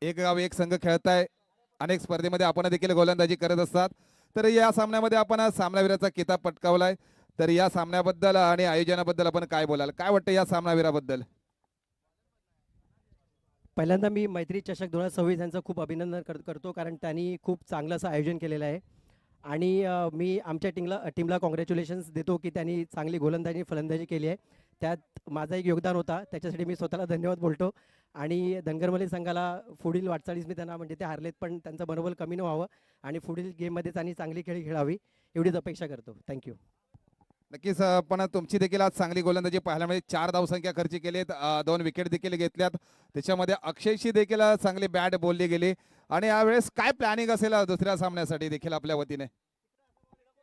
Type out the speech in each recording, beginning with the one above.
एक गाव एक संघ खेळताय. अनेक स्पर्धेमध्ये आपण देखील गोलंदाजी करत असतात. तर या सामन्यामध्ये आपण सामनावीराचा किताब पटकावलाय. तर या सामन्याबद्दल आणि आयोजनाबद्दल आपण काय बोलाल, काय वाटतं या सामनावीराबद्दल? पहिल्यांदा मी मैत्री चषक 2026 यांचं खूप अभिनंदन करतो, कारण त्यांनी खूप चांगलं असं आयोजन केलेलं आहे. आणि मी आमच्या टीमला कॉंग्रॅच्युलेशन्स देतो की त्यांनी चांगली गोलंदाजी फलंदाजी केली आहे. त्यात माझं एक योगदान होता, त्याच्यासाठी मी स्वतःला धन्यवाद बोलतो. आणि धनगरमली संघाला पुढील वाटचालीस मी त्यांना, म्हणजे ते हारलेत पण त्यांचं मनोबल कमी न व्हावं आणि पुढील गेममध्ये त्यांनी चांगली खेळी खेळावी एवढीच अपेक्षा करतो. थँक्यू. नक्कीच पण तुमची देखील आज चांगली गोलंदाजी पाहायला मिळेल. 4 धावसंख्या खर्च केलीत, 2 विकेट देखील घेतल्यात. त्याच्यामध्ये अक्षयशी देखील चांगली बॅट बोलली गेली. आणि यावेळेस काय प्लॅनिंग असेल दुसऱ्या सामन्यासाठी देखील आपल्या वतीने?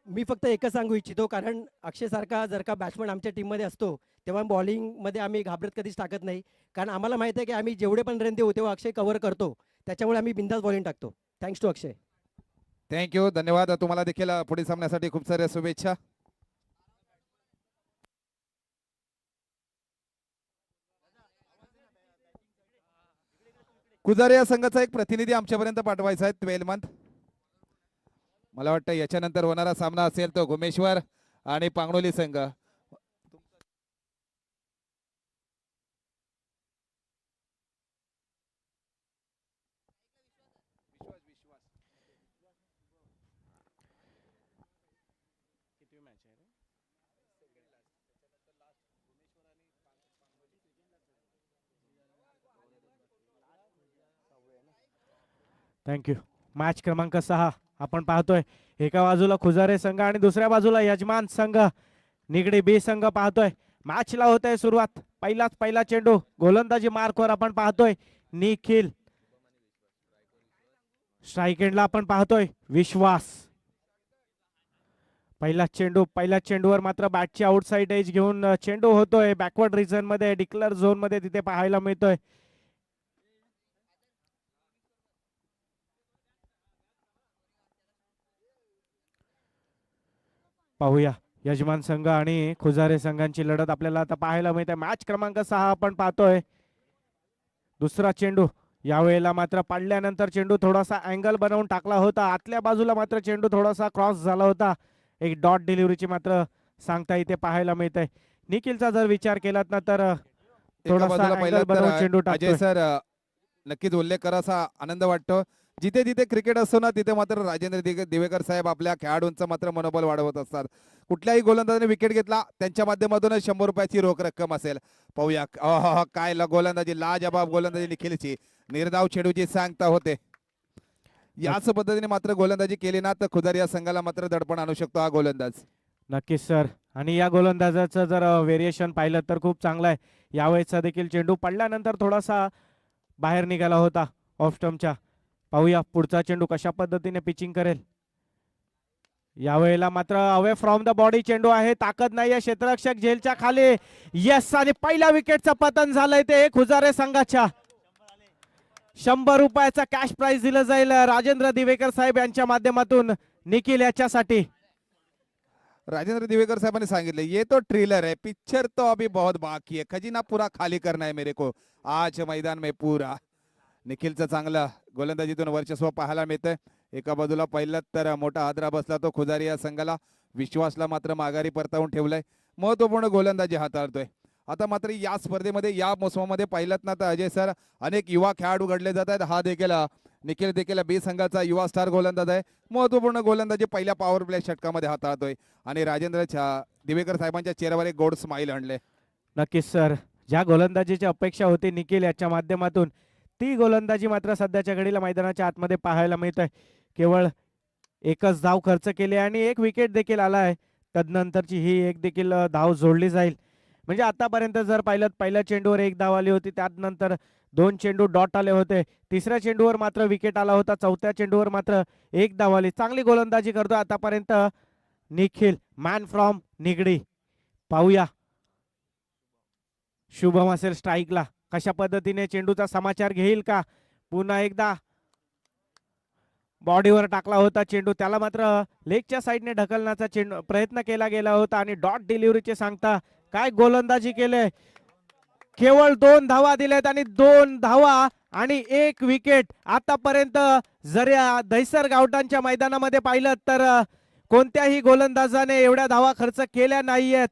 मी फक्त एकच सांगू इच्छितो, कारण अक्षयसारखा जर का बॅट्समन आमच्या टीममध्ये असतो तेव्हा बॉलिंगमध्ये आम्ही घाबरत कधीच टाकत नाही, कारण आम्हाला माहिती आहे की आम्ही जेवढे पण रन देऊ तेव्हा अक्षय कव्हर करतो, त्याच्यामुळे आम्ही बिंदास बॉलिंग टाकतो. Thanks to Akshay. थँक्यू, धन्यवाद. तुम्हाला देखील पुढील सामन्यासाठी खूप साऱ्या शुभेच्छा. कुजारे या संघाचा एक प्रतिनिधी आमच्यापर्यंत पाठवायचा आहे, 12 मंथ. मला वाटतं याच्यानंतर होणारा सामना असेल तो घुमेश्वर आणि पांगणोली संघ. थँक्यू. मॅच क्रमांक 6 आपण पाहतोय. एका बाजूला खुजारे संघ आणि दुसऱ्या बाजूला यजमान संघ निगडी बी संघ पाहतोय. मॅचला होतंय सुरुवात. पहिला चेंडू गोलंदाजी मार्कवर आपण पाहतोय निखिल. स्ट्राईक एंडला आपण पाहतोय विश्वास. पहिल्या चेंडूवर मात्र बॅटची आउटसाइड एज घेऊन चेंडू होतोय बॅकवर्ड रिजन मध्ये, डिक्लेअर झोन मध्ये तिथे पाहायला मिळतोय. पाहूया यजमान संघ आणि खुजारे संघांची लढत आपल्याला आता पाहायला मिळते. मॅच क्रमांक 6 आपण पाहतोय. दुसरा चेंडू यावेळेला मात्र पाडल्यानंतर चेंडू थोडासा अँगल बनवून टाकला होता. आतल्या बाजूला मात्र चेंडू थोडासा क्रॉस झाला होता. एक डॉट डिलिव्हरीची मात्र सांगता इथे पाहायला मिळते. निखिलचा जर विचार केलात ना तर एका थोडासा बाजूला अँगल पहिला बनवून चेंडू तर अजय टाकतोय. सर नक्कीच उल्लेख करायचा आनंद वाटतो. जिथे जिथे क्रिकेट असतो ना तिथे मात्र राजेंद्र दिवेकर साहेब आपल्या खेळाडूंचं मात्र मनोबल वाढवत असतात. कुठल्याही गोलंदाजाने विकेट घेतला त्यांच्या माध्यमातून 100 रुपयाची रोख रक्कम असेल. पाहूया काय गोलंदाजी, लाजबाब गोलंदाजी निखिलची. निर्धाव चेंडूची सांगता होते. याच पद्धतीने मात्र गोलंदाजी केली ना तर खुदार या संघाला मात्र दडपण आणू शकतो हा गोलंदाज. नक्कीच सर. आणि या गोलंदाजाचं जर व्हेरिएशन पाहिलं तर खूप चांगलं आहे. यावेळेचा देखील चेंडू पडल्यानंतर थोडासा बाहेर निघाला होता ऑफ स्टंपच्या. पाहूया पुढचा चेंडू कशा पद्धतीने पिचिंग करेल. यावेळेला मात्र अवे फ्रॉम द बॉडी चेंडू आहे. ताकद नाहीये क्षेत्ररक्षक झेलच्या खाली. यस, आणि पहिल्या विकेटचं पतन झालंय ते खुजारे संघाच्या. 100 रुपयाचा कॅश प्राइज दिलं जाईल राजेंद्र दिवेकर साहेब यांच्या माध्यमातून निखिल याच्यासाठी. राजेंद्र दिवेकर साहब सांगितले ये तो ट्रेलर है, पिक्चर तो अभी बहुत बाकी है, खजीना पूरा खाली करना है मेरे को आज मैदान में पूरा. निखिलचं चांगलं गोलंदाजीतून वर्चस्व पाहायला मिळतंय. एका बाजूला पहिलं तर मोठा हादरा बसला तो खुजारी या संघाला. विश्वासला मात्र माघारी परतावून ठेवलंय. महत्वपूर्ण गोलंदाजी हाताळतोय. आता मात्र या स्पर्धेमध्ये या मोसमामध्ये पाहिलं ना तर अजय सर अनेक युवा खेळाडू घडले जात आहेत. हा देखील निखिल देखील बी संघाचा युवा स्टार गोलंदाज आहे. महत्वपूर्ण गोलंदाजी पहिल्या पॉवर प्ले षटकामध्ये हाताळतोय आणि राजेंद्र दिवेकर साहेबांच्या चेहऱ्यावर एक गोड स्माइल आणले. नक्कीच सर. ज्या गोलंदाजीची अपेक्षा होती निखिल याच्या माध्यमातून ती गोलंदाजी मात्र सध्याच्या घडीला मैदानाच्या आतमध्ये पाहायला मिळत आहे. केवळ एकच धाव खर्च केली आणि एक विकेट देखील आला आहे. तदनंतरची ही एक देखील धाव जोडली जाईल. म्हणजे आतापर्यंत जर पाहिलं पहिल्या चेंडूवर एक धाव आली होती, त्यानंतर 2 चेंडू डॉट आले होते. तिसऱ्या चेंडूवर मात्र विकेट आला होता. चौथ्या चेंडूवर मात्र एक धाव आली. चांगली गोलंदाजी करतो आतापर्यंत निखिल, मॅन फ्रॉम निगडी. पाहूया शुभम असेल स्ट्राईकला. कशा पद्धतीने चेंडूचा समाचार घेईल का. पुन्हा एकदा बॉडीवर टाकला होता चेंडू, त्याला मात्र लेगच्या साईडने ढकलण्याचा चेंडू प्रयत्न केला गेला होता आणि डॉट डिलिव्हरीचे सांगता काय गोलंदाजी केले. केवळ 2 धावा दिल्यात आणि 2 धावा आणि एक विकेट. आतापर्यंत जर या दहिसर गावठाणच्या मैदानामध्ये पाहिलं तर कोणत्याही गोलंदाजाने एवढ्या धावा खर्च केल्या नाहीयेत.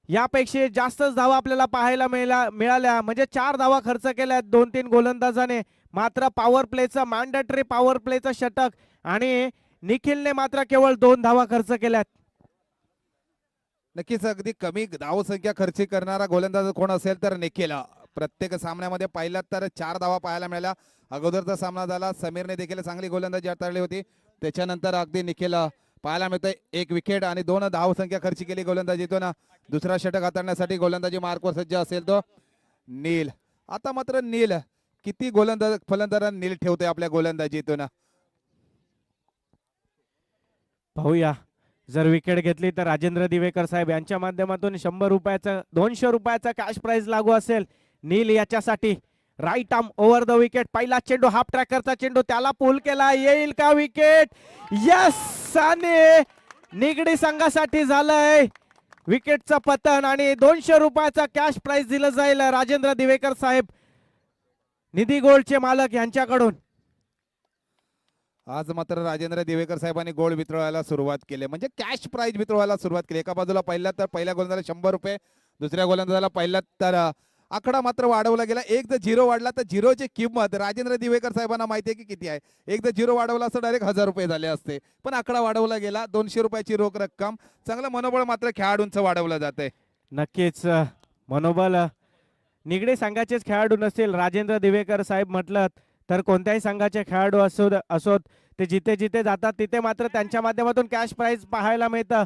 यापेक्षा जास्तच धावा आपल्याला पाहायला मिळाल्या, म्हणजे 4 धावा खर्च केल्यात 2-3 गोलंदाजाने. मात्र पॉवर प्लेचं मॅन्डेटरी पॉवर प्लेचं षटक आणि निखिलने मात्र केवळ 2 धावा खर्च केल्यात. नक्कीच अगदी कमी धावसंख्या खर्ची करणारा गोलंदाज कोण असेल तर निखिल. प्रत्येक सामन्यामध्ये पाहिलं तर 4 धावा पाहायला मिळाल्या. अगोदरचा सामना झाला, समीरने देखील चांगली गोलंदाजी हाताळली होती. त्याच्यानंतर अगदी निखिल पाहायला मिळतोय 1 विकेट आणि 2 धावसंख्या खर्ची केली गोलंदाजीतून. दुसरा षटक हाताळण्यासाठी गोलंदाजी मार्कवर सज्ज असेल तो नील. आता मात्र नील किती गोलंदाज फलंदाज नील ठेवतोय आपल्या गोलंदाजीतून. पाहूया, जर विकेट घेतली तर राजेंद्र दिवेकर साहेब यांच्या माध्यमातून 100 रुपयाचा 200 रुपयाचा कॅश प्राइज लागू असेल नील याच्यासाठी. Right arm over the wicket. पहिला चेंडू हाफ ट्रॅकरचा चेंडू, त्याला पुल केला, येईल का विकेट? यस, आणि निगडी संघासाठी झालंय विकेटचं पतन आणि 200 रुपयाचा कॅश प्राइज दिलं जाईल राजेंद्र दिवेकर साहेब, निधी गोल्डचे मालक यांच्याकडून. आज मात्र राजेंद्र दिवेकर साहेबांनी गोल वितळवायला सुरुवात केली, म्हणजे कॅश प्राइज वितळवायला सुरुवात केली. एका बाजूला पहिला तर पहिल्या गोलंदाजाला 100 रुपये, दुसऱ्या गोलंदाजाला पहिला तर आकडा मात्र वाढवला गेला. एक जर 0 वाढला तर 0ची किंमत राजेंद्र दिवेकर साहेबांना माहिती आहे की किती आहे. एक जर 0 वाढवला असं डायरेक्ट 1000 रुपये झाले असते, पण आकडा वाढवला गेला. 200 रुपयाची रोख रक्कम. चांगलं मनोबळ मात्र खेळाडूंचं वाढवलं जाते. नक्कीच मनोबल निगडी संघाचेच खेळाडू नसतील राजेंद्र दिवेकर साहेब म्हटलं तर कोणत्याही संघाचे खेळाडू असोत ते जिथे जिथे जातात तिथे मात्र त्यांच्या माध्यमातून कॅश प्राइज पाहायला मिळतं.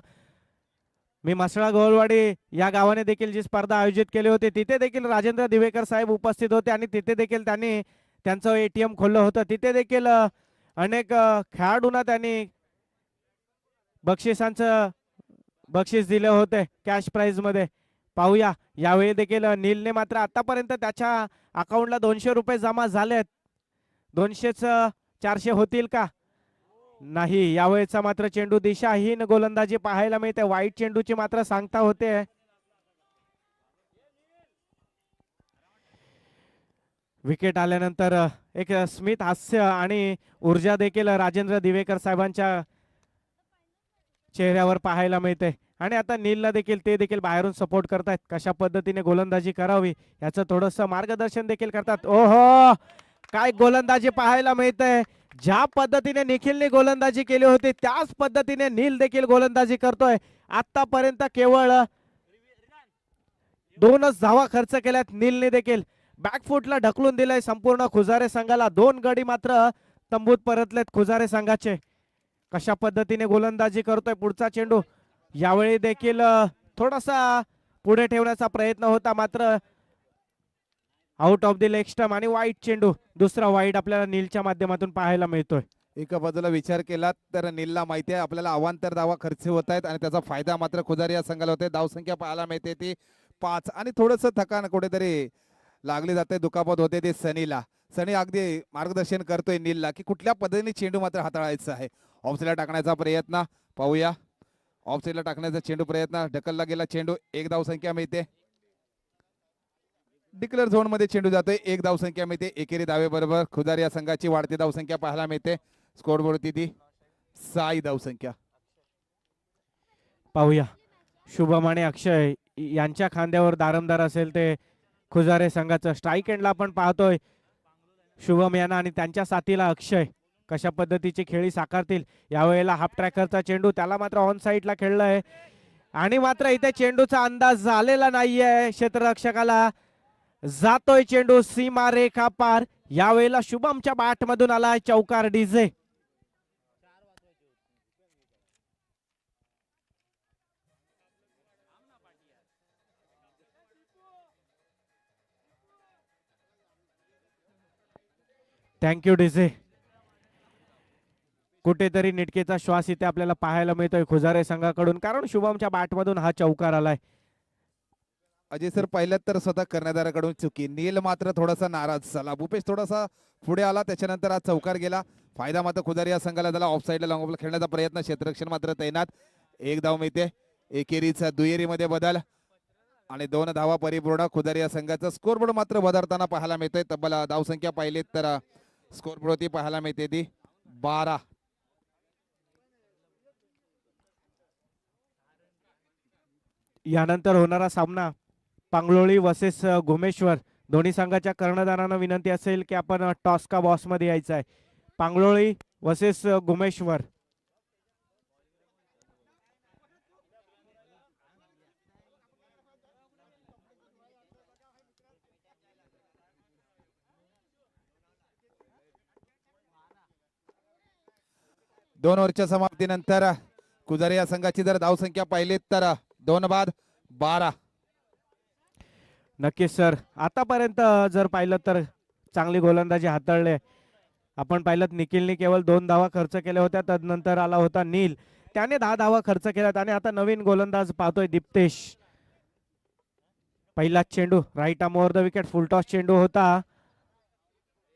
मी मसळा गोलवाडी या गावाने देखील जी स्पर्धा आयोजित केली होती तिथे देखील राजेंद्र दिवेकर साहेब उपस्थित होते आणि तिथे देखील त्यांनी त्यांचं ATM खोललं होतं. तिथे देखील अनेक खेळाडूंना त्यांनी बक्षीस दिले होते कॅश प्राइज मध्ये. पाहूया, यावेळी देखील नीलने मात्र आतापर्यंत त्याच्या अकाउंटला 200 रुपये जमा झालेत. 200च 400 होतील का? नाही. यावेळेचा मात्र चेंडू दिशाहीन गोलंदाजी पाहायला मिळते. वाईट चेंडूची मात्र सांगता होते. विकेट आल्यानंतर एक स्मित हास्य आणि ऊर्जा देखील राजेंद्र दिवेकर साहेबांच्या चेहऱ्यावर पाहायला मिळते. आणि आता नीलला देखील ते देखील बाहेरून सपोर्ट करतायत, कशा पद्धतीने गोलंदाजी करावी याचं थोडंसं मार्गदर्शन देखील करतात. ओहो, काय गोलंदाजी पाहायला मिळते. ज्या पद्धतीने निखिलने गोलंदाजी केली होती त्याच पद्धतीने नील देखील गोलंदाजी करतोय. आतापर्यंत केवळ 2च धावा खर्च केल्यात नीलने देखील. बॅकफुटला ढकलून दिलंय संपूर्ण खुजारे संघाला. 2 गडी मात्र तंबूत परतलेत खुजारे संघाचे. कशा पद्धतीने गोलंदाजी करतोय. पुढचा चेंडू यावेळी देखील थोडासा पुढे ठेवण्याचा प्रयत्न होता, मात्र out of the leg stump आणि वाईट चेंडू. दुसरा वाईट आपल्याला नीलच्या माध्यमातून पाहायला मिळतोय. एका बाजूला विचार केला तर नीलला माहिती आहे आपल्याला अवांतर धावा खर्च होत आहेत आणि त्याचा फायदा मात्र खुजारी या संघाला होते. धावसंख्या पाहायला मिळते ती 5 आणि थोडंसं थकान कुठेतरी लागली जाते, दुखापत होते ते सनीला. सनी अगदी मार्गदर्शन करतोय नीलला की कुठल्या पद्धतीने चेंडू मात्र हाताळायचा आहे. ऑफसाईडला टाकण्याचा प्रयत्न पाहूया. ऑफसाईडला टाकण्याचा चेंडू प्रयत्न ढकलला गेला. चेंडू 1 धावसंख्या मिळते. डिक्लेअर झोन मध्ये चेंडू जातोय. 1 धावसंख्या मिळते. एकेरी धावे बरोबर खुजारी या संघाची वाढती धावसंख्या पाहायला मिळते. स्कोरबोर्डवरती ती 6 धावसंख्या. पाहूया, शुभम आणि अक्षय यांच्या खांद्यावर दारमदार असेल ते खुजारे संघाचं. स्ट्राईक एंडला आपण पाहतोय शुभम यांना आणि त्यांच्या साथीला अक्षय कशा पद्धतीची खेळी साकारतील. यावेळेला हाफ ट्रॅकरचा चेंडू, त्याला मात्र ऑन साईडला खेळलाय आणि मात्र इथे चेंडूचा अंदाज झालेला नाहीये क्षेत्ररक्षकाला. जातोय चेंडू सीमा रेखा पार. यावेळेला शुभमच्या बॅट मधून आलाय चौकार. DJ thank you DJ. कुठेतरी निटकेचा श्वास इथे आपल्याला पाहायला मिळतोय खुजारे संघाकडून, कारण शुभमच्या बॅट मधून हा चौकार आलाय. अजय सर, पहिल्यात तर स्वतः कर्णधाराकडून चुकी. नील मात्र थोडासा नाराज झाला. भूपेश थोडासा पुढे आला, त्याच्यानंतर हा चौकार गेला. फायदा मात्र खुदारी या संघाला झाला. ऑफ साईडला लॉंग खेळण्याचा प्रयत्न, क्षेत्ररक्षण मात्र तैनात. 1 धाव मिळते. एकेरीचा दुहेरीमध्ये बदल. आणि 2 धावा परिपूर्ण. खुदारी या संघाचा स्कोरबोर्ड मात्र बदलताना पाहायला मिळतोय. तब्बल धावसंख्या पाहिलीत तर स्कोरबोर्ड ती पाहायला मिळते ती 12. यानंतर होणारा सामना पांगलोळी वर्सेस घुमेश्वर. दोन्ही संघाच्या कर्णधारांना विनंती असेल की आपण टॉस का बॉस मध्ये यायचं आहे. पांगलोळी वर्सेस घुमेश्वर. दोन ओव्हरच्या समाप्तीनंतर खुदारी या संघाची जर धावसंख्या पाहिलीत तर 2 बाद 12. नक्कीच सर, आतापर्यंत जर पाहिलं तर चांगली गोलंदाजी हाताळले. आपण पाहिलं निखिलने केवळ 2 धावा खर्च केल्या होत्या. तदनंतर आला होता नील, त्याने 10 धावा खर्च केल्यात. आणि आता नवीन गोलंदाज पाहतोय दीप्तेश. पहिलाच चेंडू right arm over the wicket, full toss चेंडू होता.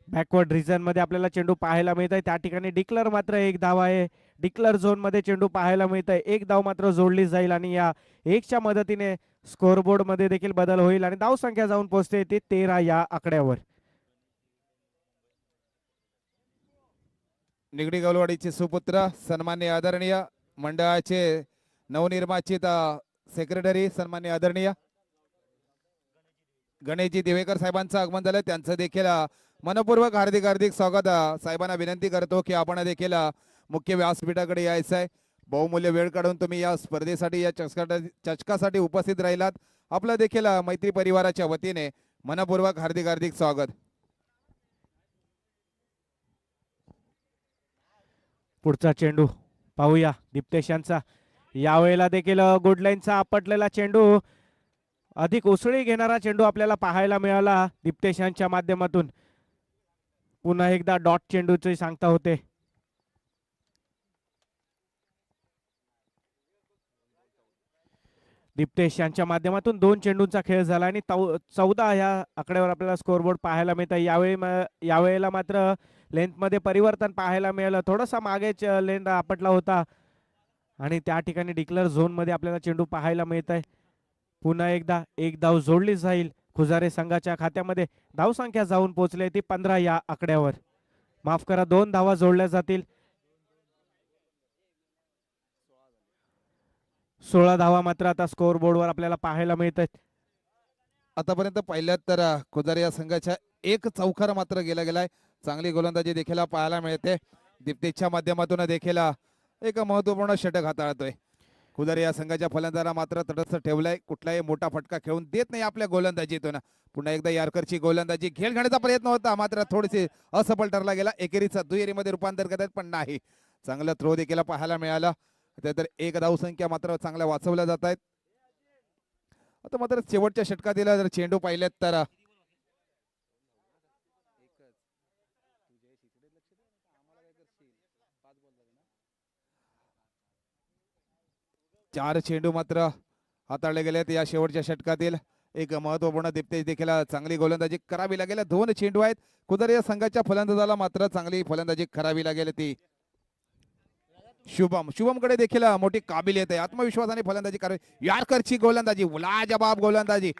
बॅकवर्ड रिजन मध्ये आपल्याला चेंडू पाहायला मिळत आहे. त्या ठिकाणी डिक्लर मात्र 1 धाव आहे. डिक्लर झोन मध्ये चेंडू पाहायला मिळत आहे. 1 धाव मात्र जोडली जाईल आणि या 1च्या मदतीने स्कोरबोर्ड मध्ये देखील बदल होईल आणि धाव संख्या जाऊन पोहोचते ती 13 या आकड्यावर. निगडी गवलवाडीचे सुपुत्र सन्मान्य आदरणीय मंडळाचे नवनिर्वाचित सेक्रेटरी सन्मान्य आदरणीय गणेशजी दिवेकर साहेबांचं आगमन झालं. त्यांचं देखील मनपूर्वक हार्दिक हार्दिक स्वागत. साहेबांना विनंती करतो की आपण देखील मुख्य व्यासपीठाकडे यायचं आहे. बहुमूल्य वेळ काढून तुम्ही या स्पर्धेसाठी या चषकासाठी उपस्थित राहिलात. आपलं देखील मैत्री परिवाराच्या वतीने मनपूर्वक हार्दिक हार्दिक स्वागत. पुढचा चेंडू पाहूया दीप्तेश यांचा. यावेळेला देखील गुड लाईनचा आपटलेला चेंडू, अधिक उसळी घेणारा चेंडू आपल्याला पाहायला मिळाला दीप्तेश यांच्या माध्यमातून. पुन्हा एकदा डॉट चेंडूची सांगता होते. दीप्तेश यांच्या माध्यमातून 2 चेंडूंचा खेळ झाला आणि 14 ह्या आकड्यावर आपल्याला स्कोरबोर्ड पाहायला मिळतं. यावेळेला मात्र लेंथ मध्ये परिवर्तन पाहायला मिळालं. थोडासा मागेच लेंथ आपटला होता आणि त्या ठिकाणी डिक्लेअर झोन मध्ये आपल्याला चेंडू पाहायला मिळत आहे. पुन्हा एकदा 1 धाव जोडली जाईल खुजारे संघाच्या खात्यामध्ये. धाव संख्या जाऊन पोहोचले ती 15 या आकड्यावर. माफ करा, 2 धावा जोडल्या जातील. 16 धावा मात्र आता स्कोर बोर्डवर आपल्याला पाहायला मिळत आहेत. आतापर्यंत पाहिलं तर खुदारी या संघाच्या 1 चौकार मात्र गेलाय. चांगली गोलंदाजी देखील पाहायला मिळते. दीप्तेशच्या माध्यमातून देखील एक महत्वपूर्ण षटक हाताळतोय. खुदारी या संघाच्या फलंदाजाला मात्र तटस्थ ठेवलाय. कुठलाही मोठा फटका खेळून देत नाही आपल्या गोलंदाजीतून. पुन्हा एकदा यारकरची गोलंदाजी घेर घेण्याचा प्रयत्न होता, मात्र थोडीशी असफल ठरला गेला. एकेरीचा दुहेरीमध्ये रूपांतर करतात पण नाही. चांगलं थ्रो देखील पाहायला मिळाला. तर 1 धाव संख्या मात्र चांगल्या वाचवल्या जात आहेत. आता मात्र शेवटच्या षटकातील जर चेंडू पाहिलेत तर 4 चेंडू मात्र हाताळले गेलेत या शेवटच्या षटकातील. एक महत्वपूर्ण दीप्तेश देखील चांगली गोलंदाजी करावी लागेल. 2 चेंडू आहेत. खुदारी या संघाच्या फलंदाजाला मात्र चांगली फलंदाजी करावी लागेल. ती शुभमकडे देखील मोठी काबिलियत आहे. आत्मविश्वासाने फलंदाजी करावी. यारकरची गोलंदाजी, लाजवाब गोलंदाजी.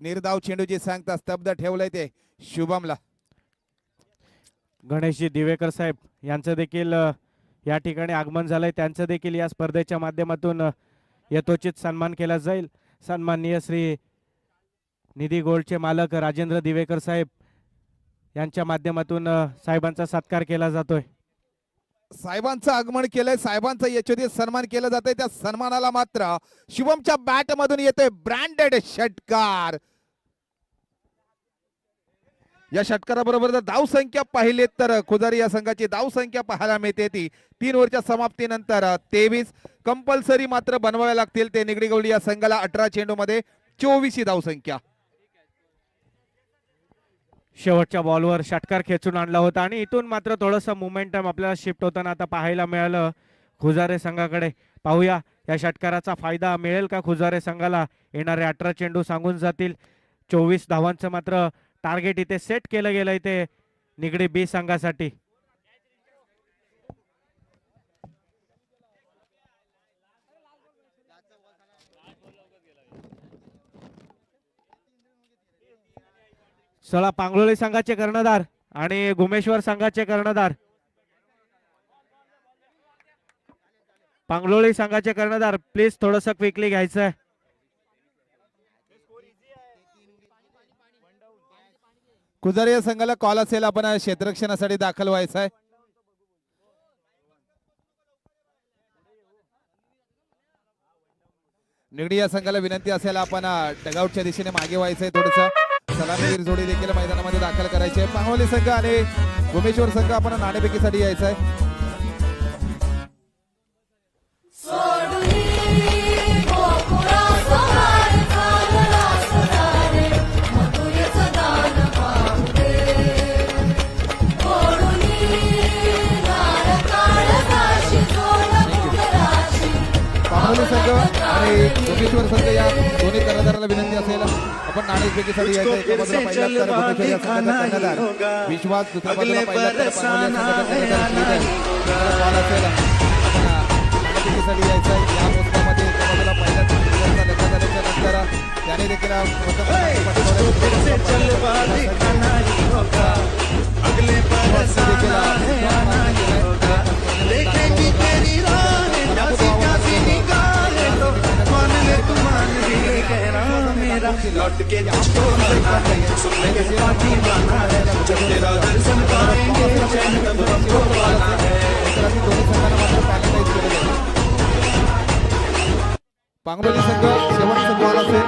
निर्धाव चेंडूची सांगता स्तब्ध ठेवलंय ते शुभमला. गणेशजी दिवेकर साहेब यांचं देखील या ठिकाणी आगमन झालंय. त्यांचं देखील या स्पर्धेच्या माध्यमातून यथोचित सन्मान केला जाईल. सन्माननीय श्री निधी गोल्डचे मालक राजेंद्र दिवेकर साहेब यांच्या माध्यमातून साहेबांचा सत्कार केला जातोय. साहेबांचं आगमन केलंय. साहेबांचा यशोचित सन्मान केला जातोय. त्या सन्मानाला मात्र शुभमच्या बॅट मधून येतोय ब्रँडेड षटकार. या षटकाराबरोबर जर धाव संख्या पाहिली तर खुदारी या संघाची धाव संख्या पाहायला मिळते ती 3 ओव्हरच्या समाप्तीनंतर 23. कंपल्सरी मात्र बनवाव्या लागतील ते निगडी गवळी या संघाला. 18 चेंडू मध्ये 24 ही धाव संख्या. शेवटच्या बॉलवर षटकार खेचून आणला होता आणि इथून मात्र थोडंसं मोमेंटम आपल्याला शिफ्ट होताना आता पाहायला मिळालं खुजारे संघाकडे. पाहूया या षटकाराचा फायदा मिळेल का खुजारे संघाला. येणारे 18 चेंडू सांगून जातील. 24 धावांचं मात्र टार्गेट इथे सेट केलं गेलं इथे निगडी बी संघासाठी. चला पांगलोळी संघाचे कर्णधार आणि गुमेश्वर संघाचे कर्णधार. पांगलोळी संघाचे कर्णधार प्लीज थोडस क्विकली घ्यायचं आहे. कुजारी संघाला कॉल असेल, आपण क्षेत्ररक्षणासाठी दाखल व्हायचं आहे. निगडी या संघाला विनंती असेल, आपण डगआउटच्या दिशेने मागे व्हायचंय. थोडस सलामीवीर जोडी देखील मैदानामध्ये दाखल करायची आहे. पांगवली संघ आणि भुमेश्वर संघ आपण नाणेफेकीसाठी यायचा आहे. पांगवली संघ आणि भुमेश्वर संघ या दोन्ही कर्णधाराला विनंती असेल, आपण नाणेफेकीसाठी यायचं. एका बाजूला पाहिलं तर भुमेश्वर या संघाचा कर्णधार विश्वास, दुसऱ्या बाजूला पाहिलं तर पांगवली या संघाचा कर्णधार श्रीधर. कॉल असेल, आपण नाणेफेकीसाठी यायचं आहे. या मोसमामध्ये एका बाजूला पाहिलं तर श्रीधरचा लग्न झाल्याच्या नंतर त्याने देखील लौट के तुझको मिलना है, सुनने के पार्टी गाना है, जब तेरा दर्शन पाएंगे चैन तब हमको पाना है. पांगवली संघ शेवटचा बॉल असेल.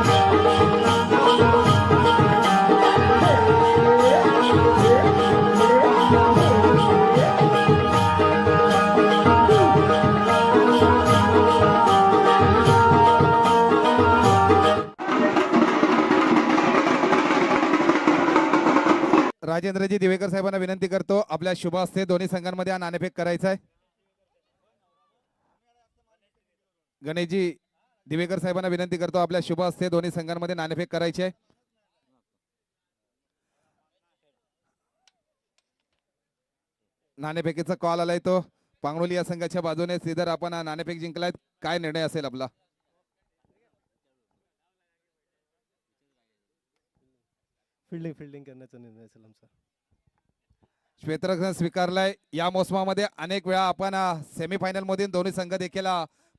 राजेंद्रजी दिवेकर साहेबांना विनंती करतो, आपल्या शुभ हस्ते दोन्ही संघांमध्ये हा नाणेफेक करायचा आहे. गणेशजी दिवेकर साहेबांना विनंती करतो, आपल्या शुभ हस्ते दोन्ही संघांमध्ये नाणेफेक करायची आहे. नाणेफेकीचा कॉल आलाय, तो पांगरोली या संघाच्या बाजूने. श्रीधर, आपण नाणेफेक जिंकलाय, काय निर्णय असेल आपला? फिल्डिंग करण्याचा निर्णय असेल आमचा. श्वेतरक्षण स्वीकारलाय. या मोसमामध्ये अनेक वेळा आपण सेमीफायनल मधून दोन्ही संघ देखील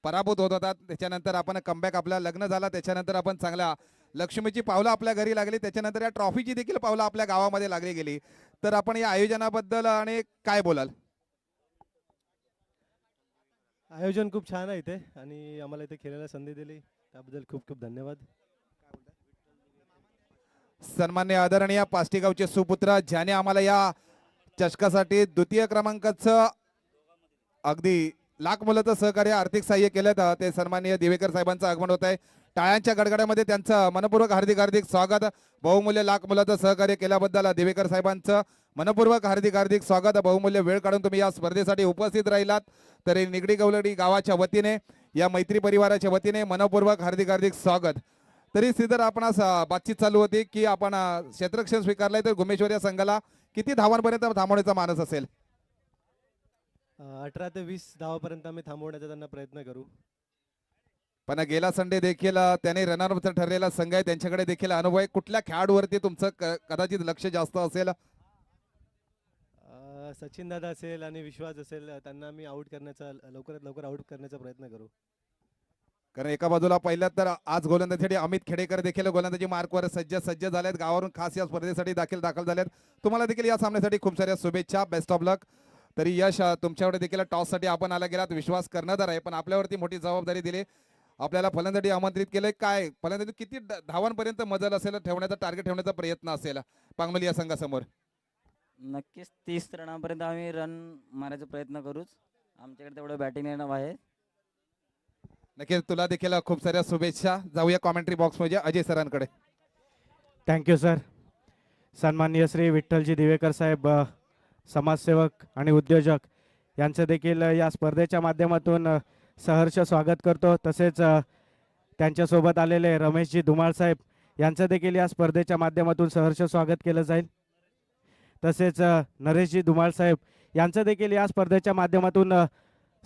पराभूत होत होतात. त्याच्यानंतर आपण कमबॅक, आपला लग्न झाला त्याच्यानंतर आपण चांगल्या लक्ष्मीची पावलं आपल्या घरी लागली, त्याच्यानंतर या ट्रॉफीची देखील पावलं आपल्या गावामध्ये लागली गेली. तर आपण या आयोजनाबद्दल आणि काय बोलाल? आयोजन खूप छान आहे इथे आणि आम्हाला इथे खेळायला संधी दिली त्याबद्दल खूप खूप धन्यवाद. सन्मान्य आदरणीय पास्टीगावचे सुपुत्र, ज्याने आम्हाला या चषकासाठी द्वितीय क्रमांकाचं अगदी लाख मुलाचं सहकार्य, आर्थिक सहाय्य केलं, ते सन्माननीय दिवेकर साहेबांचं आगमन होत आहे. टाळ्यांच्या गडगडामध्ये त्यांचं मनपूर्वक हार्दिक स्वागत. बहुमूल्य लाख मुलाचं सहकार्य केल्याबद्दल दिवेकर साहेबांचं मनपूर्वक हार्दिक स्वागत. बहुमूल्य वेळ काढून तुम्ही या स्पर्धेसाठी उपस्थित राहिलात, तरी निगडी गवलडी गावाच्या वतीने, या मैत्री परिवाराच्या वतीने मनपूर्वक हार्दिक स्वागत. तरी श्रीधर, आपणास बातचीत चालू होती की आपण क्षेत्ररक्षण स्वीकारलंय, तर गुमेश्वर या संघाला किती धावांपर्यंत थांबवण्याचा मानस असेल? 18 ते 20 धावापर्यंत आम्ही थांबवण्याचा त्यांना प्रयत्न करू. पण गेला संडे देखील त्याने रनरअपचा ठरलेला संघ आहे, त्यांच्याकडे देखील अनुभव आहे. कुठल्या खेळाडूवरती तुमचं कदाचित लक्ष जास्त असेल? सचिन दादा असेल आणि विश्वास असेल, त्यांना आम्ही आउट करण्याचा, लवकरात लवकर आउट करण्याचा प्रयत्न करू. कारण एका बाजूला पाहिलं तर आज गोलंदाजीसाठी अमित खेडेकर देखील गोलंदाजी मार्कवर सज्ज झालेत, गावावरून खास या स्पर्धेसाठी दाखल झालेत. तुम्हाला देखील या सामन्यासाठी खूप साऱ्या शुभेच्छा, बेस्ट ऑफ लक. तरी यश, तुमच्याकडे देखील टॉस साठी आपण आला गेलात, विश्वास कर्णधार आहे, पण आपल्यावरती मोठी जबाबदारी दिली, आपल्याला फलंदाजी आमंत्रित केलंय. काय फलंदाजी किती धावांपर्यंत मजल असेल ठेवण्याचा, टार्गेट ठेवण्याचा प्रयत्न असेल पांगलोली या संघासमोर? नक्कीच 30 रनापर्यंत आम्ही रन मारायचा प्रयत्न करूच. आमच्याकडे तेवढं बॅटिंग येणं आहे. नक्कीच, तुला देखील खूप साऱ्या शुभेच्छा. जाऊया कॉमेंट्री बॉक्स मध्ये अजय सरांकडे. Thank you sir. सन्माननीय श्री विठ्ठलजी दिवेकर साहेब, समाजसेवक आणि उद्योजक यांचं देखील या स्पर्धेच्या माध्यमातून सहर्ष स्वागत करतो. तसेच त्यांच्यासोबत आलेले रमेशजी धुमाळ साहेब यांचं देखील या स्पर्धेच्या माध्यमातून सहर्ष स्वागत केलं जाईल. तसेच नरेशजी धुमाळ साहेब यांचं देखील या स्पर्धेच्या माध्यमातून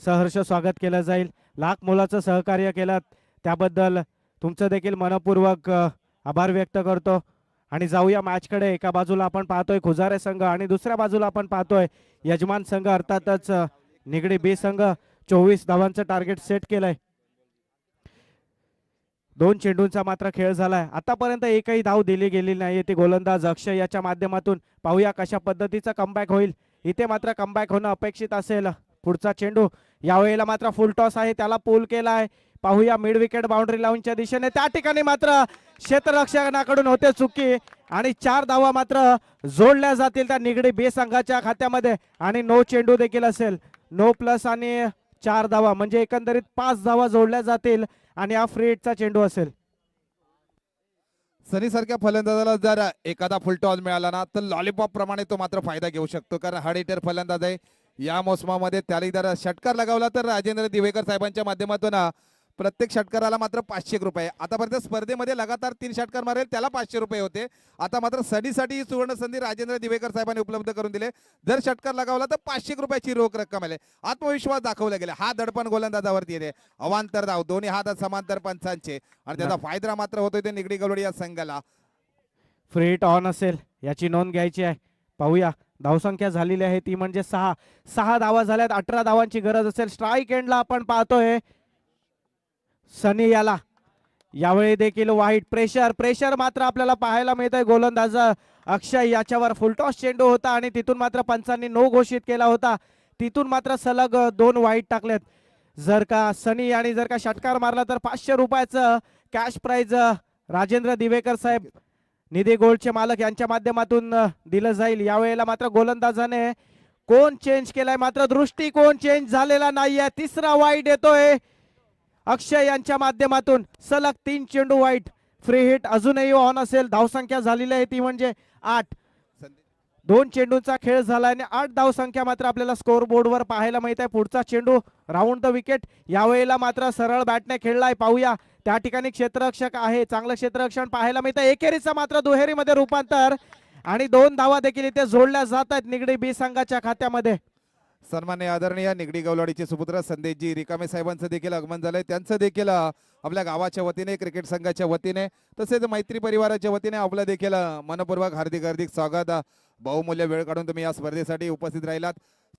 सहर्ष स्वागत केलं जाईल. लाख मुलाचं सहकार्य केलं त्याबद्दल तुमचं देखील मनपूर्वक आभार व्यक्त करतो. आणि जाऊया मॅचकडे. एका बाजूला आपण पाहतोय खुजारे संघ आणि दुसऱ्या बाजूला आपण पाहतोय यजमान संघ अर्थातच निगडी बी संघ. 24 धावांचं टार्गेट सेट केलंय. 2 चेंडूंचा मात्र खेळ झालाय. आतापर्यंत एकही धाव दिली गेली नाहीये. ती गोलंदाज अक्षय याच्या माध्यमातून. पाहूया कशा पद्धतीचा कमबॅक होईल. इथे मात्र कमबॅक होणं अपेक्षित असेल. पुढचा चेंडू यावेळेला मात्र फुल टॉस आहे, त्याला पूल केलाय. पाहूया मिड विकेट बाउंड्री लाईनच्या दिशेने. त्या ठिकाणी मात्र क्षेत्ररक्षकाकडून होते चुकी आणि 4 धावा मात्र जोडल्या जातील त्या निगडी बे संघाच्या खात्यामध्ये. आणि नो चेंडू देखील असेल. नो प्लस आणि 4 धावा म्हणजे एकंदरीत 5 धावा जोडल्या जातील आणि हा फ्री हिटचा चेंडू असेल. सनी सारख्या फलंदाजाला जर एखादा फुल टॉस मिळाला ना तर लॉलीपॉप प्रमाणे तो मात्र फायदा घेऊ शकतो, कारण हार्ड हिटर फलंदाज आहे. या मोसमामध्ये त्याला जर षटकार लगावला तर राजेंद्र दिवेकर साहेबांच्या माध्यमातून प्रत्येक षटकाराला मात्र 500 रुपये. आतापर्यंत स्पर्धेमध्ये लगातार 3 षटकार मारेल त्याला 500 रुपये होते. आता मात्र सडीसाठी ही सुवर्ण संधी राजेंद्र दिवेकर साहेबांनी उपलब्ध करून दिले. जर षटकार लगावला तर 500 रुपयाची रोख रक्कम आली. आत्मविश्वास दाखवला गेला. हा दडपण गोलंदाजावरती येते. अवांतर धाव दोन्ही हात समांतर पंचांचे आणि त्याचा फायदा मात्र होतोय ते निगडी गवळी या संघाला. फ्री हिट ऑन असेल याची नोंद घ्यायची आहे. पाहूया धावसंख्या झालेली आहे ती म्हणजे 6 धावा झाल्यात. 18 धावांची गरज असेल. स्ट्राईक एंडला आपण पाहतोय सनी याला. यावेळी देखील वाईट प्रेशर मात्र आपल्याला पाहायला मिळत आहे. गोलंदाज अक्षय याच्यावर फुलटॉस चेंडू होता आणि तिथून मात्र पंचांनी नो घोषित केला होता. तिथून मात्र सलग 2 वाईट टाकलेत. जर का सनी आणि जर का षटकार मारला तर 500 रुपयाचं कॅश प्राइज राजेंद्र दिवेकर साहेब निधी गोल्डचे मालक यांच्या माध्यमातून दिलं जाईल. यावेळेला मात्र गोलंदाजाने कोण चेंज केलाय, मात्र दृष्टिकोन चेंज झालेला नाहीये. 3रा वाईट येतोय अक्षय यांच्या माध्यमातून. सलग 3 चेंडू वाईट. फ्री हिट अजूनही ऑन असेल. धावसंख्या झालेली आहे ती म्हणजे 8. 2 चेंडूंचा खेळ झाला आणि 8 धावसंख्या मात्र आपल्याला स्कोर बोर्डवर पाहायला मिळत आहे. पुढचा चेंडू राऊंड द विकेट. यावेळेला मात्र सरळ बॅटने खेळलाय. पाहूया त्या ठिकाणी क्षेत्ररक्षक आहे. चांगलं क्षेत्ररक्षण पाहायला मिळतं. एकेरीचा मात्र दुहेरीमध्ये रूपांतर आणि 2 धावा देखील इथे जोडल्या जात आहेत निगडी बी संघाच्या खात्यामध्ये. सन्मान्य आदरणीय निगडी गवलाडीचे सुपुत्र संदेशजी रिकामे साहेबांचं देखील आगमन झालंय. त्यांचं देखील आपल्या गावाच्या वतीने, क्रिकेट संघाच्या वतीने तसेच मैत्री परिवाराच्या वतीने आपलं देखील मनपूर्वक हार्दिक स्वागत. बहुमूल्य वेळ काढून तुम्ही या स्पर्धेसाठी उपस्थित राहिलात.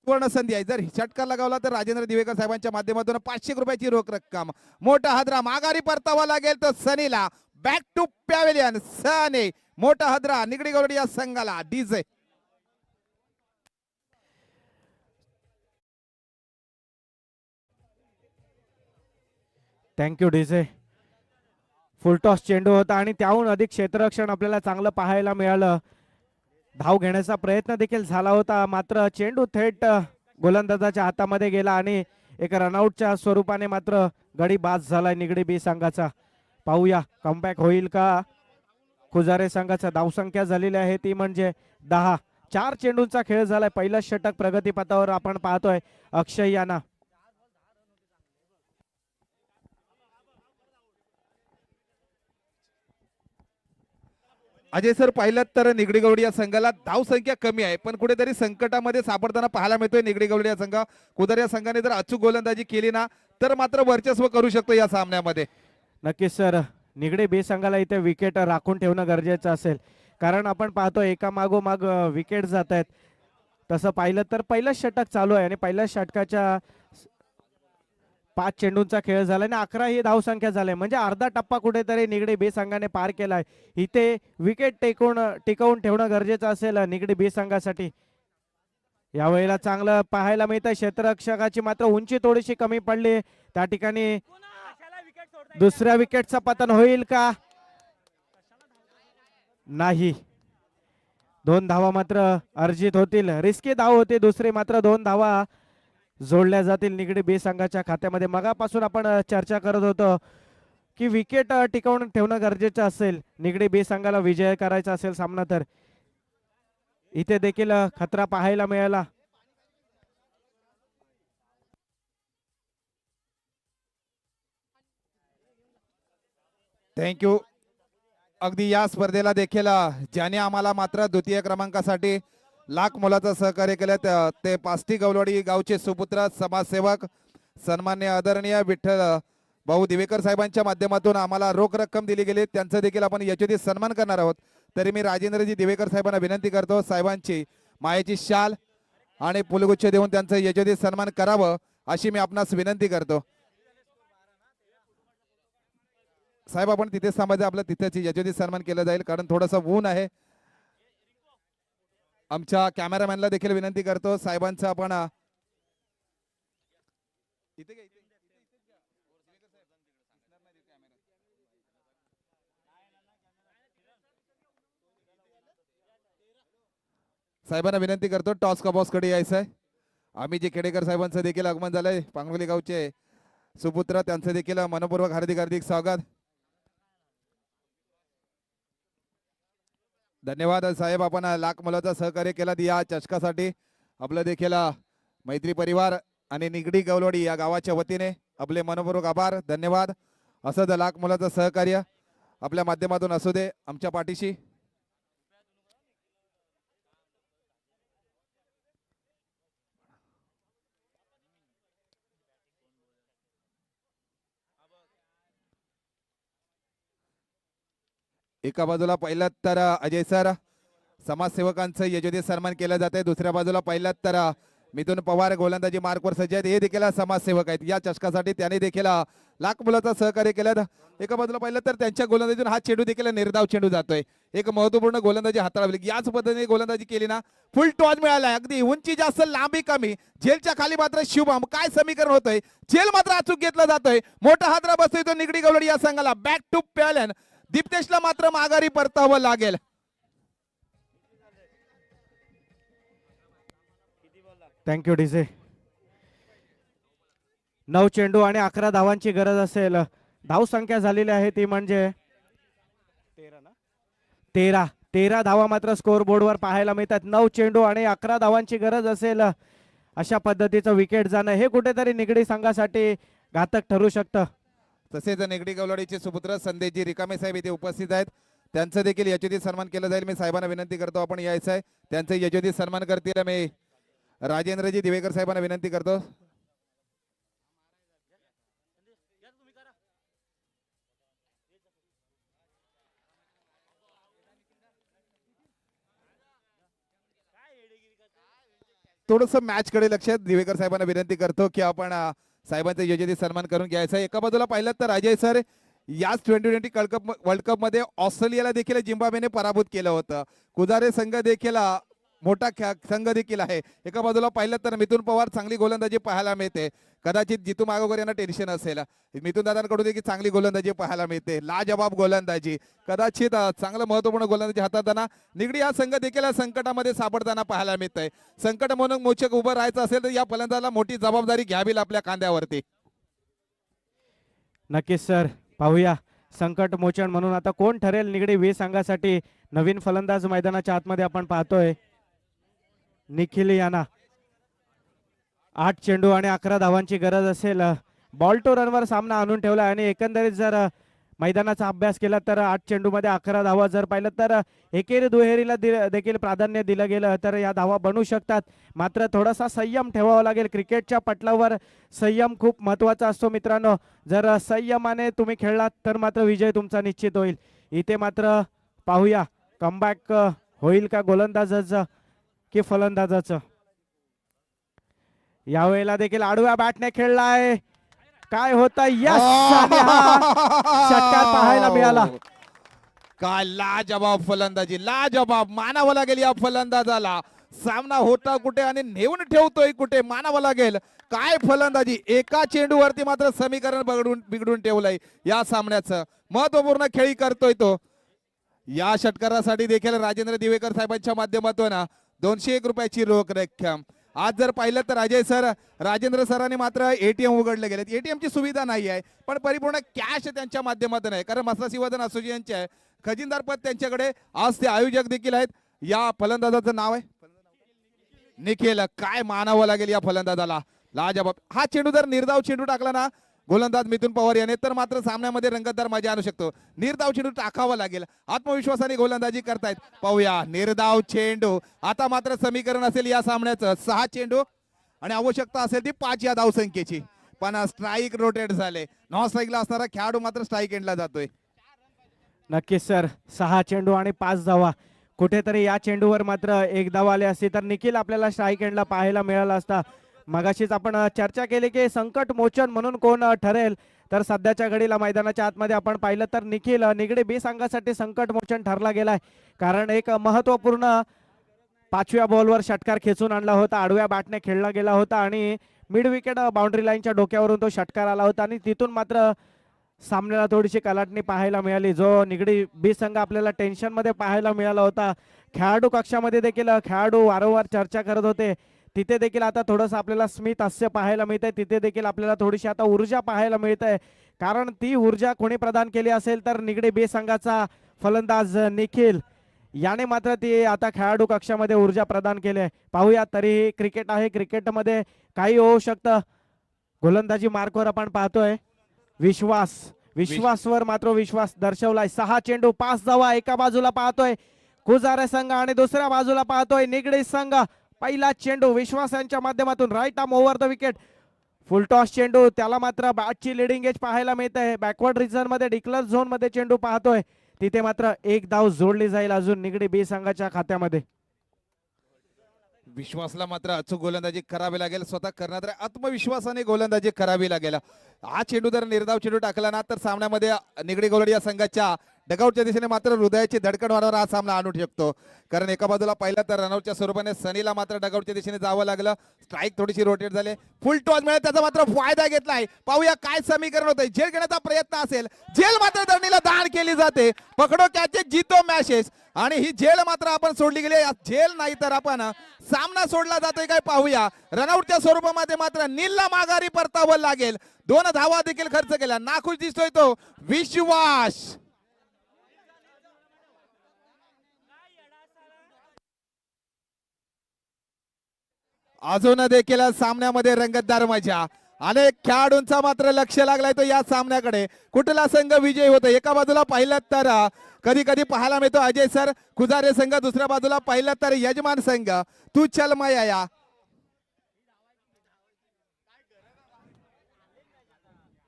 पूर्ण संधी आहे. जर षटकार लगावला तर राजेंद्र दिवेकर साहेबांच्या माध्यमातून 500 रुपयाची रोख रक्कम. मोठा हादरा माघारी परतावा लागेल तर सनीला. Back to pavilion. सनी मोठा हादरा निगडी गवलाडी या संघाला. DJ thank you DJ. फुलटॉस चेंडू होता आणि त्याहून अधिक क्षेत्ररक्षण आपल्याला चांगलं पाहायला मिळालं. धाव घेण्याचा प्रयत्न देखील झाला होता, मात्र चेंडू थेट गोलंदाजाच्या हातामध्ये गेला आणि एक रनआउटच्या स्वरूपाने मात्र गडी बाद झालाय निगडी बी संघाचा. पाहूया कमबॅक होईल का. खुजारे संघाचा धावसंख्या झालेली आहे ती म्हणजे 10. 4 चेंडूंचा खेळ झालाय. पहिलं षटक प्रगतीपथावर आपण पाहतोय अक्षय यांना. अजय सर, पाहिलं तर निगडी गवळी या संघाला धावसंख्या कमी आहे, पण कुठेतरी संकटामध्ये सापडताना पाहायला मिळतोय निगडी गवळी या संघ. कुदर या संघाने जर अचूक गोलंदाजी केली ना तर मात्र वर्चस्व करू शकतो या सामन्यामध्ये. नक्कीच सर. निगडी बी संघाला इथे विकेट राखून ठेवणं गरजेचं असेल, कारण आपण पाहतो एका मागोमाग विकेट जात आहेत. तसं पाहिलं तर पहिलं षटक चालू आहे आणि पहिल्या षटकाच्या 5 चेंडूंचा खेळ झाला आणि 11 ही धावसंख्या झाली, म्हणजे अर्धा टप्पा कुठेतरी निगडी बी संघाने पार केलाय. इथे विकेट टिकवून ठेवणं गरजेचं असेल निगडी बी संघासाठी. यावेळेला चांगलं पाहायला मिळतं. क्षेत्ररक्षकाची मात्र उंची थोडीशी कमी पडली. त्या ठिकाणी दुसऱ्या विकेटचं पतन होईल का. नाही. 2 धावा मात्र अर्जित होतील. रिस्की धाव होती दुसरी, मात्र 2 धावा जोडल्या जातील निगडी बी संघाच्या खात्यामध्ये. मगापासून आपण चर्चा करत होतो की विकेट टिकवून ठेवणं गरजेचं असेल निगडी बी संघाला विजय करायचा असेल सामना, तर इथे देखील खतरा पाहायला मिळाला. थँक्यू. अगदी या स्पर्धेला देखील ज्याने आम्हाला मात्र द्वितीय क्रमांकासाठी लाख मोलाचं सहकार्य केलं ते पास्टी गवलवाडी गावचे सुपुत्र समाजसेवक सन्मान्य आदरणीय विठ्ठल भाऊ दिवेकर साहेबांच्या माध्यमातून आम्हाला रोख रक्कम दिली गेली. त्यांचं देखील आपण यशोचित सन्मान करणार आहोत. तरी मी राजेंद्रजी दिवेकर साहेबांना विनंती करतो साहेबांची मायेची शाल आणि पुलगुच्छ देऊन त्यांचं यशोदी सन्मान करावं अशी मी आपणास विनंती करतो. साहेब आपण तिथेच थांबायचं, आपलं तिथेच यशोदी सन्मान केलं जाईल कारण थोडंसं ऊन आहे. आमच्या कॅमेरामॅनला देखील विनंती करतो साहेबांचं आपण इथे घ्या, साहेबांना विनंती करतो टॉस का बॉस कडे यायचं आहे. आम्ही जे खेडेकर साहेबांचं देखील आगमन झालंय, पांगवली गावचे सुपुत्र, त्यांचं देखील मनपूर्वक हार्दिक हार्दिक स्वागत. धन्यवाद साहेब, आपण लाख मोलाचं सहकार्य केलं या चषकासाठी. आपलं देखील मैत्री परिवार आणि निगडी गवलवाडी या गावाच्या वतीने आपले मनपूर्वक आभार, धन्यवाद. असंच लाख मोलाचं सहकार्य आपल्या माध्यमातून असू दे आमच्या पाठीशी. एका बाजूला पहिला तर अजय सर समाजसेवकांचं यशोदी सन्मान केलं जात आहे, दुसऱ्या बाजूला पहिला तर मिथुन पवार गोलंदाजी मार्कवर सज्ज आहेत, हे देखील समाजसेवक आहेत. या चषकासाठी त्यांनी देखील लाख मुलाचं सहकार्य केलं. एका बाजूला पाहिलं तर त्यांच्या गोलंदाजीतून हा चेंडू देखील निर्धाव चेंडू जातोय. एक महत्वपूर्ण गोलंदाजी हाताळली, याच पद्धतीने गोलंदाजी केली ना फुल टॉस मिळाला. अगदी उंची जास्त लांबी कमी, झेलच्या खाली मात्र शुभम. काय समीकरण होतंय, झेल मात्र अचूक घेतला जातोय. मोठा हादरा बसतोय तो निगडी गवळी या संघाला. बॅक टू पॅलन, दीप्तेशला मात्र माघारी परतावं लागेल. Thank you DJ. 9 चेंडू आणि 11 धावांची गरज असेल. धाव संख्या झालेली आहे ती म्हणजे 13 धावा मात्र स्कोर बोर्डवर पाहायला मिळतात. 9 चेंडू आणि 11 धावांची गरज असेल. अशा पद्धतीचं विकेट जाणं हे कुठेतरी निगडी संघासाठी घातक ठरू शकतं. तसेच निगडी गवळवाडीचे सुपुत्र संदेशजी रिकामे साहेब इथे उपस्थित आहेत, त्यांचं देखील यशोदी सन्मान केलं जाईल. मी साहेबांना विनंती करतो आपण यायचं आहे, त्यांचं यशोदी सन्मान करतील. मी राजेंद्रजी दिवेकर साहेबांना विनंती करतो. थोडस मॅच कडे लक्ष, दिवेकर साहेबांना विनंती करतो की आपण साहेबांचं यशोदी सन्मान करून घ्यायचा आहे. एका बाजूला पाहिलं तर अजय सर याच 2020 वर्ल्ड कप मध्ये ऑस्ट्रेलियाला देखील झिम्बाब्वेने पराभूत केलं होतं. कुजारे संघ देखील मोठा संघ देखील आहे. एका बाजूला पाहिलं तर मिथुन पवार चांगली गोलंदाजी पाहायला मिळते. कदाचित जितू मागोगर यांना टेन्शन असेल, मिथुन दादांकडून देखील चांगली गोलंदाजी पाहायला मिळते. लाजवाब गोलंदाजी, कदाचित चांगलं महत्वपूर्ण गोलंदाजी हाताळताना निगडी हा संघ देखील संकटामध्ये सापडताना पाहायला मिळतंय. संकट म्हणून मोचक उभं राहायचं असेल तर या फलंदाजाला मोठी जबाबदारी घ्यावी आपल्या खांद्यावरती. नक्कीच सर, पाहूया संकट मोचन म्हणून आता कोण ठरेल निगडी 20 संघासाठी. नवीन फलंदाज मैदानाच्या आतमध्ये आपण पाहतोय निखिल याना. 8 चेंडू आणि 11 धावांची गरज असेल. बॉल टू रनवर सामना आणून ठेवला आणि एकंदरीत जर मैदानाचा अभ्यास केला तर 8 चेंडूमध्ये 11 धावा जर पाहिलं तर एकेरी दुहेरीला देखील प्राधान्य दिलं गेलं तर या धावा बनू शकतात. मात्र थोडासा संयम ठेवावा लागेल. क्रिकेटच्या पटलावर संयम खूप महत्त्वाचा असतो मित्रांनो. जर संयमाने तुम्ही खेळलात तर मात्र विजय तुमचा निश्चित होईल. इथे मात्र पाहूया कमबॅक होईल का गोलंदाजाचं की फलंदाजाचं. यावेळेला देखील आडव्या बॅटने खेळलाय. काय होतं, यस, षटकार पाहायला मिळाला. काय लाजवाब फलंदाजी, लाजवाब मानावं लागेल या फलंदाजाला. सामना होता कुठे आणि नेऊन ठेवतोय कुठे, मानावं लागेल. काय फलंदाजी, एका चेंडूवरती मात्र समीकरण बिघडून ठेवलंय या सामन्याचं. महत्वपूर्ण खेळी करतोय तो. या षटकारासाठी देखील राजेंद्र दिवेकर साहेबांच्या माध्यमातून 201 रुपयाची रोख रक्कम. आज जर पाहिलं तर अजय सर, राजेंद्र सरांनी मात्र एटीएम उघडले गेलेत. एटीएमची सुविधा नाही आहे पण परिपूर्ण कॅश त्यांच्या माध्यमातून आहे, कारण मसासी वजन असोसिएशनचे आहे. खजिनदार पद त्यांच्याकडे. आज ते आयोजक देखील आहेत. या फलंदाजाचं नाव आहे निखिल. काय मानावं लागेल या फलंदाजाला, लाजवाब. हा चेंडू जर निर्धाव चेंडू टाकला ना गोलंदाज मिथुन पवार याने तर मात्र सामन्यामध्ये रंगतदार मजा आणू शकतो. निर्धाव चेंडू टाकावा लागेल. आत्मविश्वासाने गोलंदाजी करतायत. पाहूया निर्धाव चेंडू. आता मात्र समीकरण असेल या सामन्याचं 6 चेंडू आणि आवश्यकता असेल ती 5 या धावसंख्येची. पण स्ट्राईक रोटेट झाले. नॉन स्ट्राईकला असणारा खेळाडू मात्र स्ट्राईक एंडला जातोय. नक्कीच सर, 6 चेंडू आणि 5 धावा. कुठेतरी या चेंडूवर मात्र एक धाव आली असती तर निखिल आपल्याला स्ट्राईक एंडला पाहायला मिळाला असता. मगाशीच आपण चर्चा केली की संकट मोचन म्हणून कोण ठरेल, तर सध्याच्या घडीला मैदानाच्या आतमध्ये आपण पाहिलं तर निखिल निगडी बी संघासाठी संकट मोचन ठरला गेलाय. कारण एक महत्वपूर्ण 5व्या बॉलवर षटकार खेचून आणला होता, आडव्या बॅटने खेळला गेला होता आणि मिड विकेट बाउंड्री लाईनच्या डोक्यावरून तो षटकार आला होता आणि तिथून मात्र सामन्याला थोडीशी कलाटणी पाहायला मिळाली. जो निगडी बी संघ आपल्याला टेन्शन मध्ये पाहायला मिळाला होता, खेळाडू कक्षामध्ये देखील खेळाडू वारंवार चर्चा करत होते, तिथे देखील आता थोडंसं आपल्याला स्मित हास्य पाहायला मिळतंय. तिथे देखील आपल्याला थोडीशी आता ऊर्जा पाहायला मिळते. कारण ती ऊर्जा कोणी प्रदान केली असेल तर निगडी बी संघाचा फलंदाज निखिल याने मात्र ती आता खेळाडू कक्षामध्ये ऊर्जा प्रदान केली आहे. पाहूया, तरीही क्रिकेट आहे, क्रिकेटमध्ये काही होऊ शकतं. गोलंदाजी मार्कवर आपण पाहतोय विश्वासवर मात्र विश्वास दर्शवलाय. 6 चेंडू 5 धावा एका बाजूला पाहतोय कुजारे संघ आणि दुसऱ्या बाजूला पाहतोय निगडी संघ. पहिला चेंडू विश्वास यांच्या माध्यमातून right arm over the wicket, full toss चेंडू, त्याला मात्र बॅटची लिडिंग एज पाहायला मिळते. बॅकवर्ड रिजन मध्ये डिक्लर झोन मध्ये चेंडू पाहतोय, तिथे मात्र एक धाव जोडली जाईल अजून निगडी बी संघाच्या खात्यामध्ये. विश्वासला मात्र अचूक गोलंदाजी करावी लागेल, स्वतः करण्यात आत्मविश्वासाने गोलंदाजी करावी लागेल. हा चेंडू जर निर्धाव चेंडू टाकला ना तर सामन्यामध्ये निगडी गोलंदाजी या संघाच्या डगआउटच्या दिशेने मात्र हृदयाची धडकन वाढवणारा हा सामना आणू शकतो. कारण एका बाजूला पाहिलं तर रनआउटच्या स्वरूपाने सनीला मात्र डगआउटच्या दिशेने जावं लागलं, स्ट्राईक थोडीशी रोटेट झाले, फुल टॉस मिळेल, त्याचा मात्र फायदा घेतलाय. पाहूया काय समीकरण होतंय. झेल घेण्याचा प्रयत्न असेल, झेल मात्र धरणीला दान केली जाते. पकडो कॅचेस जितो मॅचेस, आणि ही झेल मात्र आपण सोडली गेली. झेल नाही तर आपण सामना सोडला जातोय काय पाहूया. रनआउटच्या स्वरूपामध्ये मात्र नीलला माघारी परतावं लागेल. 2 धावा देखील खर्च केल्या. नाखुश दिसतोय तो विश्वास. अजून देखील सामन्यामध्ये रंगतदार मजा. अनेक खेळाडूंचा मात्र लक्ष लागलाय तो या सामन्याकडे. कुठला संघ विजयी होतो. एका बाजूला पाहिलं तर कधी कधी पाहायला मिळतो अजय सर कुजारे संघ, दुसऱ्या बाजूला पाहिलं तर यजमान संघ तू चल माया.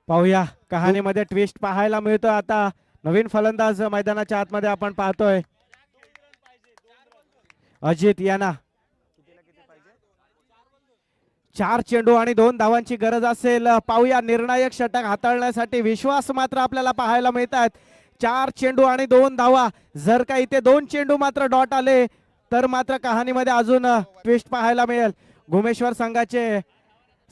पाहूया, कहाणीमध्ये ट्विस्ट पाहायला मिळतो. आता नवीन फलंदाज मैदानाच्या आतमध्ये आपण पाहतोय अजित यांना. 4 चेंडू आणि 2 धावांची गरज असेल. पाहूया, निर्णायक षटक हाताळण्यासाठी विश्वास मात्र आपल्याला पाहायला मिळतात. 4 चेंडू आणि 2 धावा. जर का इथे 2 चेंडू मात्र डॉट आले तर मात्र कहाणीमध्ये अजून ट्विस्ट पाहायला मिळेल. घुमेश्वर संघाचे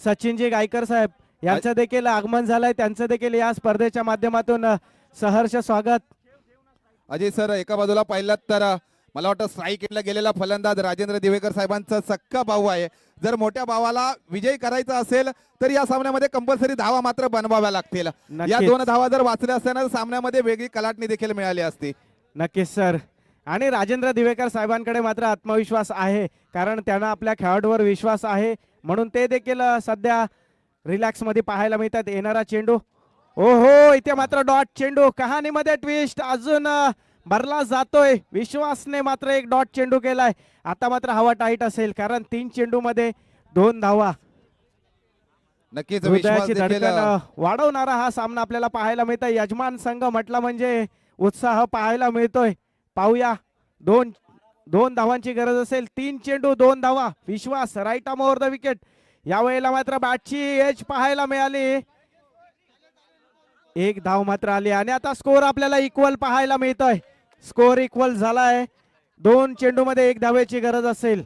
सचिनजी गायकर साहेब यांचं देखील आगमन झालंय, त्यांचं देखील या स्पर्धेच्या माध्यमातून सहर्ष स्वागत. अजय सर, एका बाजूला पाहिलं तर मला वाटतं स्ट्राईक एंडला गेलेला फलंदाज राजेंद्र दिवेकर साहेबांचा सक्का भाऊ आहे. जर मोठ्या भावाला विजयी करायचा असेल तर या सामन्यामध्ये कंपल्सरी धावा मात्र बनवाव्या लागतील. या 2 धावा जर वाचल्या असत्या सामन्यामध्ये वेगळी कलाटणी देखील मिळाली असती. नक्कीच सर. आणि राजेंद्र दिवेकर साहेबांकडे मात्र आत्मविश्वास आहे, कारण त्यांना आपल्या खेळाडूवर विश्वास आहे, म्हणून ते देखील सध्या रिलॅक्स मध्ये पाहायला मिळतात. येणारा चेंडू, ओहो, इथे मात्र डॉट चेंडू. कहाणीमध्ये ट्विस्ट अजून भरला जातोय. विश्वासने मात्र एक डॉट चेंडू केलाय. आता मात्र हवा टाईट असेल, कारण 3 चेंडू मध्ये 2 धावा. नक्कीच हृदयाची धडकन वाढवणारा हा सामना आपल्याला पाहायला मिळतोय. यजमान संघ म्हटला म्हणजे उत्साह पाहायला मिळतोय. पाहूया, 2 धावांची गरज असेल. 3 चेंडू 2 धावा. Vishwas right arm over the wicket. यावेळेला मात्र बॅटची एज पाहायला मिळाली. 1 धाव मात्र आली आणि आता स्कोर आपल्याला इक्वल पाहायला मिळतोय. स्कोर इक्वल झालाय. 2 चेंडू मध्ये 1 धावेची गरज असेल.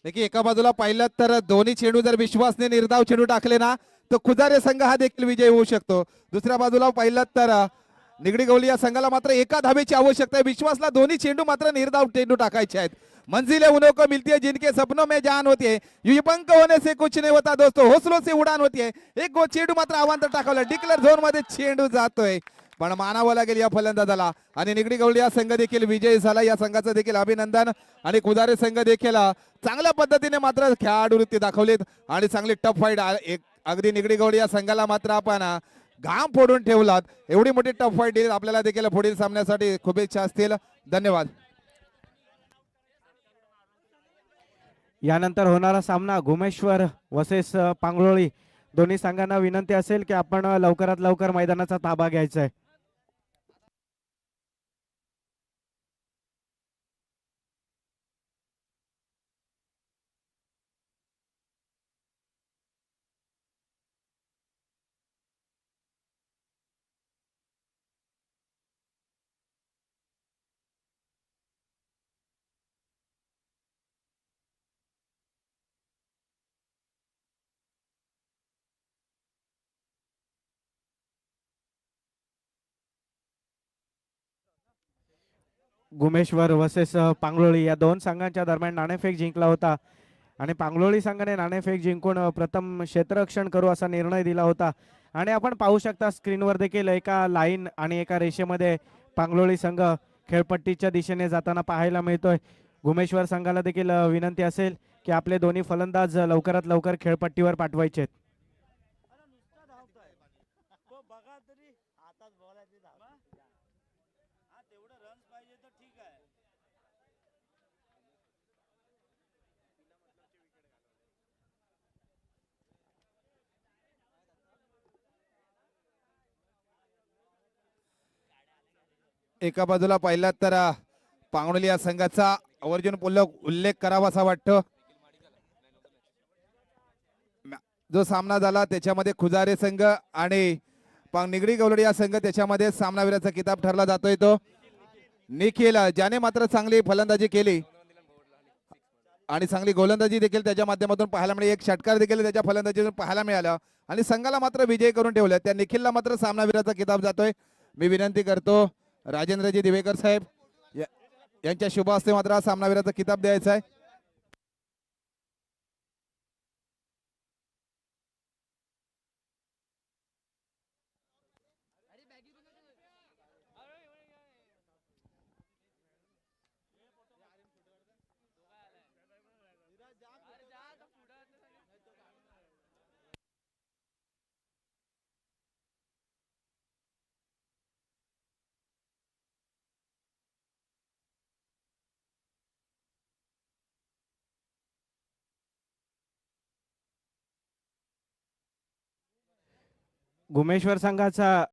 एका बाजूला पाहिलं तर दोन्ही चेंडू जर विश्वासने निर्धाव चेंडू टाकले ना तर खुजारे संघ हा देखील विजय होऊ शकतो. दुसऱ्या बाजूला पाहिलं तर निगडी गवली या संघाला मात्र 1 धावेची आवश्यकता आहे. विश्वासला दोन्ही चेंडू मात्र निर्धाव चेंडू टाकायचे आहेत. मंजिलें उन्हों को मिलती है जिनके सपनों में जान होती है, ये पंख होने से कुछ नहीं होता दोस्तों, हौसलों से उडान होती है. एक चेंडू मात्र अवांतर टाकवला. डिक्लेअर झोन मध्ये चेंडू जातोय, पण मानावं लागेल या फलंदाजाला. आणि निगडी गवळी या संघ देखील विजयी झाला. या संघाचं देखील अभिनंदन. आणि खुदारे संघ देखील चांगल्या पद्धतीने मात्र खेळाडू वृत्ती दाखवलीत आणि चांगली टफ फाईट. अगदी निगडी गवळी या संघाला मात्र आपण घाम फोडून ठेवलात. एवढी मोठी टफ फाईट दिली. आपल्याला देखील पुढील सामन्यासाठी शुभेच्छा असतील. धन्यवाद. यानंतर होणारा सामना घुमेश्वर वर्सेस पांगळोळी. दोन्ही संघांना विनंती असेल की आपण लवकरात लवकर मैदानाचा ताबा घ्यायचा आहे. गुमेश्वर वर्सेस पांगलोळी या दोन संघांच्या दरम्यान नाणेफेक जिंकला होता आणि पांगलोळी संघाने नाणेफेक जिंकून प्रथम क्षेत्ररक्षण करू असा निर्णय दिला होता. आणि आपण पाहू शकता स्क्रीनवर देखील एका लाईन आणि एका रेषेमध्ये पांगलोळी संघ खेळपट्टीच्या दिशेने जाताना पाहायला मिळतोय. गुमेश्वर संघाला देखील विनंती असेल की आपले दोन्ही फलंदाज लवकरात लवकर खेळपट्टीवर पाठवायचे. एका बाजूला पाहिलात तर पांगोली या संघाचा आवर्जून उल्लेख करावा असा वाटतो. जो सामना झाला त्याच्यामध्ये खुजारे संघ आणि निगडी गवळी या संघ त्याच्यामध्ये सामनावीराचा किताब ठरला जातोय तो निखिल, ज्याने मात्र चांगली फलंदाजी केली आणि चांगली गोलंदाजी देखील त्याच्या माध्यमातून पाहायला मिळाली. एक षटकार देखील त्याच्या फलंदाजीतून पाहायला मिळाला आणि संघाला मात्र विजय करून ठेवलं. त्या निखिलला मात्र सामनावीराचा किताब जातोय. मी विनंती करतो राजेंद्रजी दिवेकर साहेब यांच्या शुभ हस्ते मात्र सामनावीराचा किताब द्यायचा आहे. गुमेश्वर संघाचा